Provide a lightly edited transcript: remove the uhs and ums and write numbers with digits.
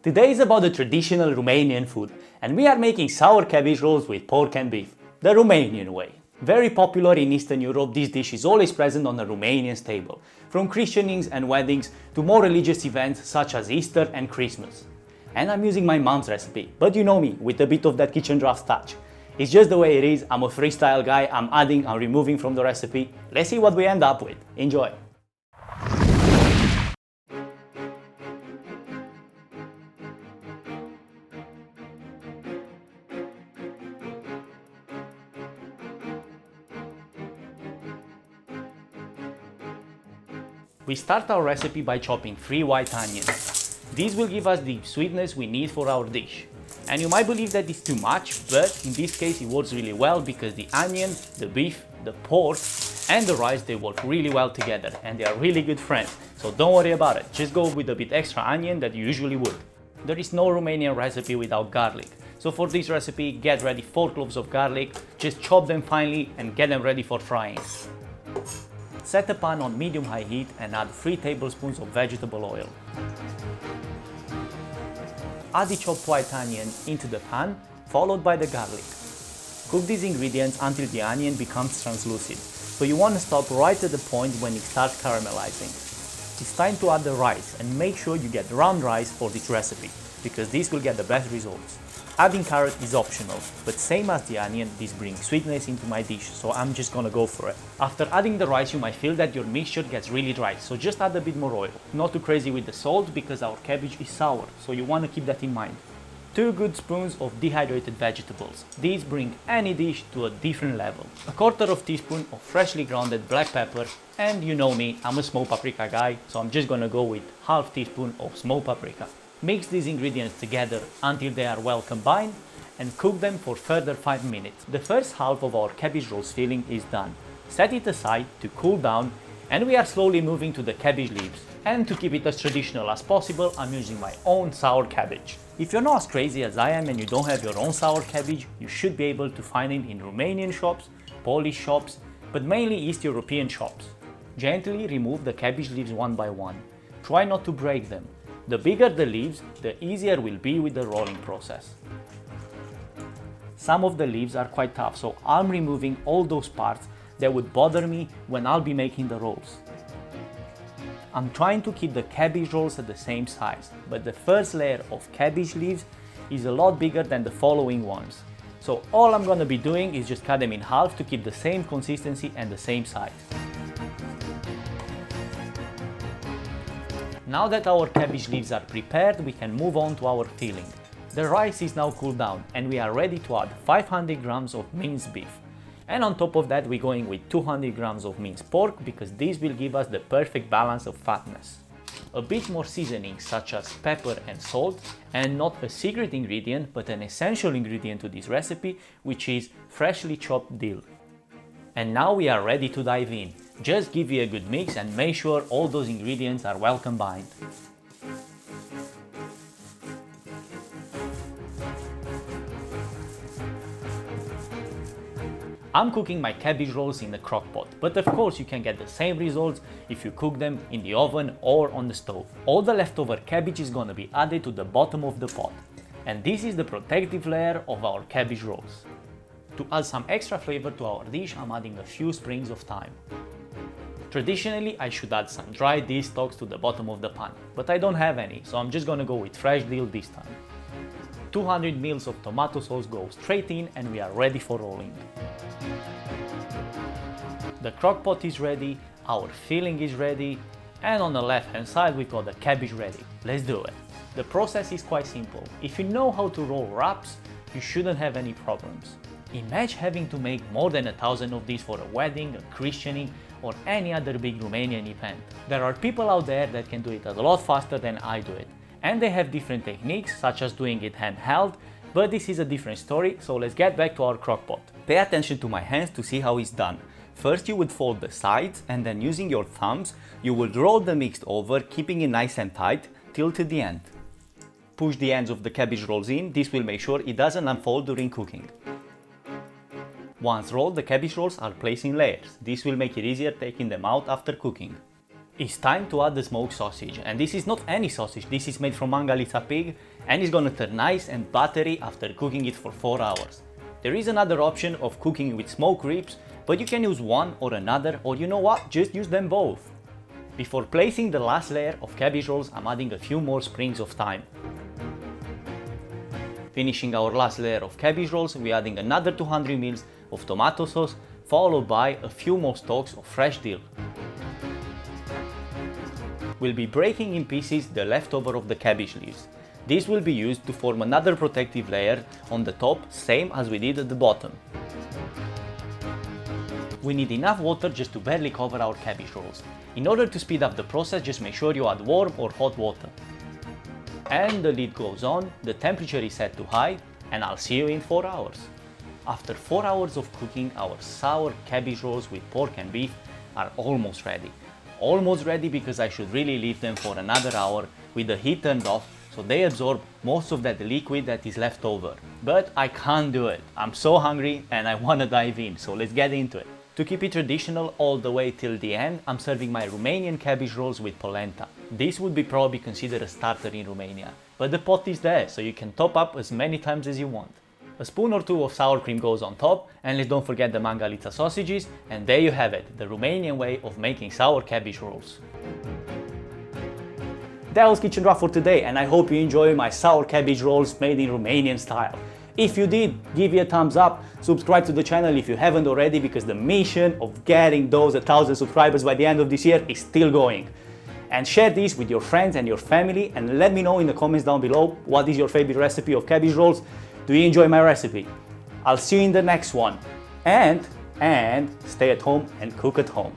Today is about the traditional Romanian food, and we are making sour cabbage rolls with pork and beef, the Romanian way. Very popular in Eastern Europe, this dish is always present on a Romanian's table, from christenings and weddings to more religious events such as Easter and Christmas. And I'm using my mom's recipe, but you know me, with a bit of that kitchen draft touch. It's just the way it is, I'm a freestyle guy, I'm adding, I'm removing from the recipe. Let's see what we end up with. Enjoy! We start our recipe by chopping 3 white onions. These will give us the sweetness we need for our dish. And you might believe that it's too much, but in this case it works really well because the onion, the beef, the pork and the rice, they work really well together and they are really good friends. So don't worry about it, just go with a bit extra onion that you usually would. There is no Romanian recipe without garlic. So for this recipe, get ready 4 cloves of garlic, just chop them finely and get them ready for frying. Set a pan on medium-high heat and add 3 tablespoons of vegetable oil. Add the chopped white onion into the pan, followed by the garlic. Cook these ingredients until the onion becomes translucent, so you want to stop right at the point when it starts caramelizing. It's time to add the rice and make sure you get round rice for this recipe, because this will get the best results. Adding carrot is optional, but same as the onion, this brings sweetness into my dish, so I'm just gonna go for it. After adding the rice, you might feel that your mixture gets really dry, so just add a bit more oil. Not too crazy with the salt, because our cabbage is sour, so you wanna keep that in mind. 2 good spoons of dehydrated vegetables. These bring any dish to a different level. A 1/4 teaspoon of freshly grounded black pepper, and you know me, I'm a smoked paprika guy, so I'm just gonna go with 1/2 teaspoon of smoked paprika. Mix these ingredients together until they are well combined and cook them for further 5 minutes. The first half of our cabbage rolls filling is done. Set it aside to cool down and we are slowly moving to the cabbage leaves. And to keep it as traditional as possible, I'm using my own sour cabbage. If you're not as crazy as I am and you don't have your own sour cabbage, you should be able to find it in Romanian shops, Polish shops, but mainly East European shops. Gently remove the cabbage leaves one by one. Try not to break them. The bigger the leaves, the easier will be with the rolling process. Some of the leaves are quite tough, so I'm removing all those parts that would bother me when I'll be making the rolls. I'm trying to keep the cabbage rolls at the same size, but the first layer of cabbage leaves is a lot bigger than the following ones. So all I'm gonna be doing is just cut them in half to keep the same consistency and the same size. Now that our cabbage leaves are prepared, we can move on to our filling. The rice is now cooled down and we are ready to add 500 grams of minced beef. And on top of that, we're going with 200 grams of minced pork because this will give us the perfect balance of fatness. A bit more seasoning such as pepper and salt, and not a secret ingredient but an essential ingredient to this recipe, which is freshly chopped dill. And now we are ready to dive in. Just give it a good mix and make sure all those ingredients are well combined. I'm cooking my cabbage rolls in the crock-pot, but of course you can get the same results if you cook them in the oven or on the stove. All the leftover cabbage is gonna be added to the bottom of the pot, and this is the protective layer of our cabbage rolls. To add some extra flavor to our dish, I'm adding a few sprigs of thyme. Traditionally, I should add some dry dill stalks to the bottom of the pan, but I don't have any, so I'm just gonna go with fresh dill this time. 200 ml of tomato sauce goes straight in and we are ready for rolling. The crock pot is ready, our filling is ready, and on the left hand side we've got the cabbage ready. Let's do it. The process is quite simple. If you know how to roll wraps, you shouldn't have any problems. Imagine having to make more than 1,000 of these for a wedding, a christening, or any other big Romanian event. There are people out there that can do it a lot faster than I do it, and they have different techniques such as doing it handheld, but this is a different story, so let's get back to our crock-pot. Pay attention to my hands to see how it's done. First you would fold the sides and then using your thumbs you would roll the mix over, keeping it nice and tight till to the end. Push the ends of the cabbage rolls in, this will make sure it doesn't unfold during cooking. Once rolled, the cabbage rolls are placed in layers. This will make it easier taking them out after cooking. It's time to add the smoked sausage, and this is not any sausage, this is made from Mangalitsa pig and it's gonna turn nice and buttery after cooking it for 4 hours. There is another option of cooking with smoked ribs, but you can use one or another, or you know what, just use them both. Before placing the last layer of cabbage rolls, I'm adding a few more sprigs of thyme. Finishing our last layer of cabbage rolls, we're adding another 200 ml of tomato sauce, followed by a few more stalks of fresh dill. We'll be breaking in pieces the leftover of the cabbage leaves. This will be used to form another protective layer on the top, same as we did at the bottom. We need enough water just to barely cover our cabbage rolls. In order to speed up the process, just make sure you add warm or hot water. And the lid goes on, the temperature is set to high, and I'll see you in 4 hours. After 4 hours of cooking, our sour cabbage rolls with pork and beef are almost ready. Almost ready because I should really leave them for another hour with the heat turned off so they absorb most of that liquid that is left over. But I can't do it. I'm so hungry and I want to dive in, so let's get into it. To keep it traditional all the way till the end, I'm serving my Romanian cabbage rolls with polenta. This would be probably considered a starter in Romania, but the pot is there, so you can top up as many times as you want. A spoon or two of sour cream goes on top, and let's don't forget the Mangalitsa sausages, and there you have it, the Romanian way of making sour cabbage rolls. That was Kitchen Draft for today, and I hope you enjoy my sour cabbage rolls made in Romanian style. If you did, give me a thumbs up, subscribe to the channel if you haven't already, because the mission of getting those 1,000 subscribers by the end of this year is still going. And share this with your friends and your family, and let me know in the comments down below what is your favorite recipe of cabbage rolls. Do you enjoy my recipe? I'll see you in the next one. And stay at home and cook at home.